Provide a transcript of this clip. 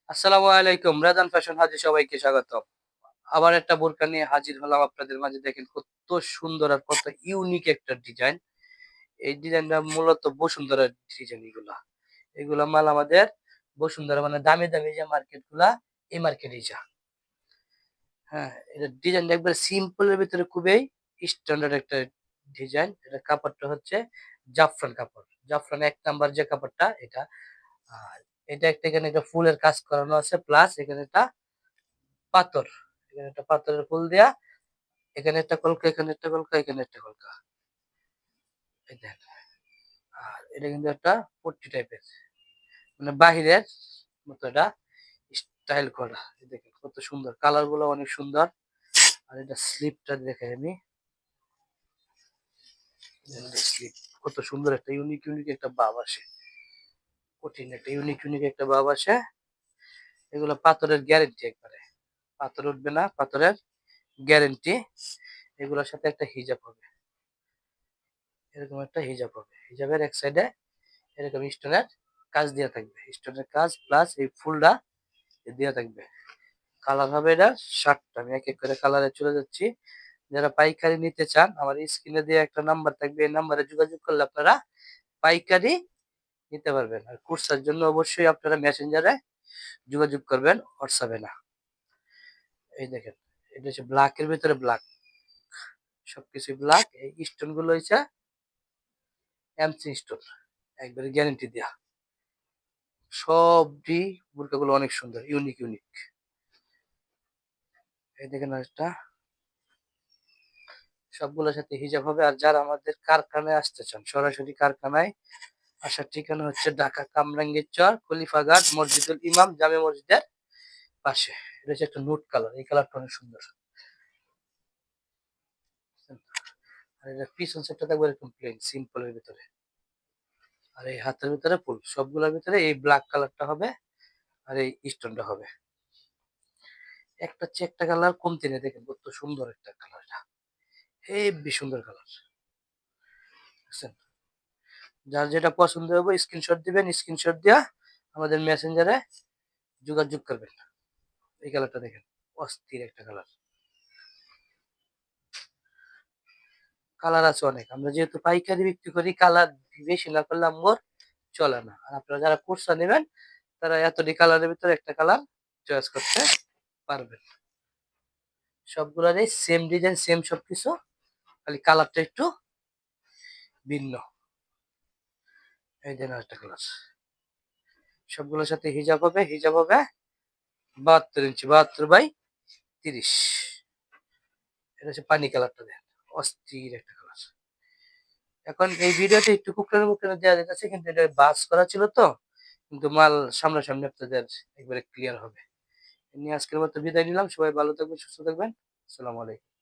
আসসালামু আলাইকুম। রাজান ফ্যাশন হাউজে সবাইকে স্বাগতম। আবার একটা বোরকা নিয়ে হাজির হলাম আপনাদের মাঝে। দেখেন কত সুন্দর আর কত ইউনিক একটা ডিজাইন। এই ডিজাইনটা মূলত বসুন্ধরার ডিজাইন এগুলা। এগুলা মাল আমাদের বসুন্ধরা মানে দামি, দামি যে মার্কেট গুলা এই মার্কেটেই যা। হ্যাঁ, এটা ডিজাইনটা একবারে সিম্পল এর ভিতরে খুবই স্ট্যান্ডার্ড একটা ডিজাইন। এটা কাপড়টা হচ্ছে জাফরান কাপড়। জাফরান ১ নাম্বার যে কাপড়টা এটা। আর এটা একটা এখানে একটা ফুলের কাজ করানো আছে প্লাস এখানে একটা পাথর। এখানে একটা পাথরের ফুল দেয়া, এখানে একটা কলকা, এখানে একটা কলকা, এখানে একটা কলকা। এই দেখেন। আর এটা কিন্তু একটা পট্টি টাইপের। মানে বাহিরের মতো এটা স্টাইল করা। এই দেখেন কত সুন্দর। কালার গুলো অনেক সুন্দর। আর এটা স্লিপটা দেখাই আমি। স্লিপ কত সুন্দর একটা ইউনিক একটা ভাব আসে। কঠিন একটা ইউনিক একটা ভাব আসে। এগুলো পাথরের গ্যারেন্টি একবারে। পাথর উঠবে না, পাথরের গ্যারেন্টি। এগুলোর সাথে একটা হিজাব হবে। এরকম একটা হিজাব হবে। হিজাবের এক সাইডে এরকম স্টোনের কাজ দেওয়া থাকবে। স্টোনের কাজ প্লাস এই ফুলটা দেওয়া থাকবে। কালার হবে এটা 7টা। আমি এক এক করে কালারে চলে যাচ্ছি। যারা পাইকারি নিতে চান আমার স্ক্রিনে দেওয়া একটা নাম্বার থাকবে। এই নাম্বারে যোগাযোগ করলে আপনারা পাইকারি নিতে পারবেন। আর খুচরার জন্য অবশ্যই আপনারা মেসেঞ্জারে যোগাযোগ করবেন, হোয়াটসঅ্যাপে না। এই দেখেন এটা হচ্ছে ব্ল্যাকের ভিতরে ব্ল্যাক, সবকিছু ব্ল্যাক। এই স্টোন গুলো হচ্ছে এমসি স্টোন, একবারে গ্যারেন্টি দেয়া। সবটি বোরকাগুলো অনেক সুন্দর, ইউনিক। এই দেখেন আরেকটা। সবগুলোর সাথে হিজাব হবে। আর যারা আমাদের কারখানায় আসতে চান, সরাসরি কারখানায় আসার ঠিকানা হচ্ছে ঢাকা কামরাঙ্গীরচর খলিফাঘাট মসজিদুল ইমাম জামে মসজিদের পাশে। এটা হচ্ছে একটা নুট কালার। এই কালারটা অনেক সুন্দর। আর এটা পিছন সাইডটা থাকবে এরকম প্লেন সিম্পলের ভিতরে। আর এই হাতের ভিতরে ফুল। সবগুলোর ভিতরে এই ব্ল্যাক কালারটা হবে আর এই স্টোনটা হবে। একটা চেয়ে একটা কালার কমতি নেই। দেখেন কত সুন্দর একটা কালার এটা। হেব্বি সুন্দর কালার। বুঝছেন? যার যেটা পছন্দ হবে স্ক্রিনশট দিবেন। স্ক্রিনশট দিয়া আমাদের মেসেঞ্জারে যোগাযোগ করবেন। এই কালারটা দেখেন, অস্থির একটা কালার। কালার আছে অনেক। আমরা যেহেতু পাইকারি বিক্রি করি, কালার বেশি না করলে আমগর চলে না। আর আপনারা যারা খুচরা নেবেন তারা এতটি কালারের ভিতরে একটা কালার চয়েস করতে পারবেন। সবগুলারই সেম ডিজাইন, সেম সবকিছু, খালি কালারটা একটু ভিন্ন। এই যে একটা কালার। সবগুলোর সাথে হিজাব হবে। হিজাব হবে 72 ইঞ্চি, 72/30। এটা হচ্ছে পানি কালারটা দেখেন, অস্থির একটা কালার। এখন এই ভিডিওতে একটু কুকরানো দেওয়া যাচ্ছে, কিন্তু এটা বাস করা ছিল তো, কিন্তু মাল সামনাসামনি আপনাদের একবারে ক্লিয়ার হবে। এ নিয়ে আজকের মতো বিদায় নিলাম। সবাই ভালো থাকবেন, সুস্থ থাকবেন। আসসালামু আলাইকুম।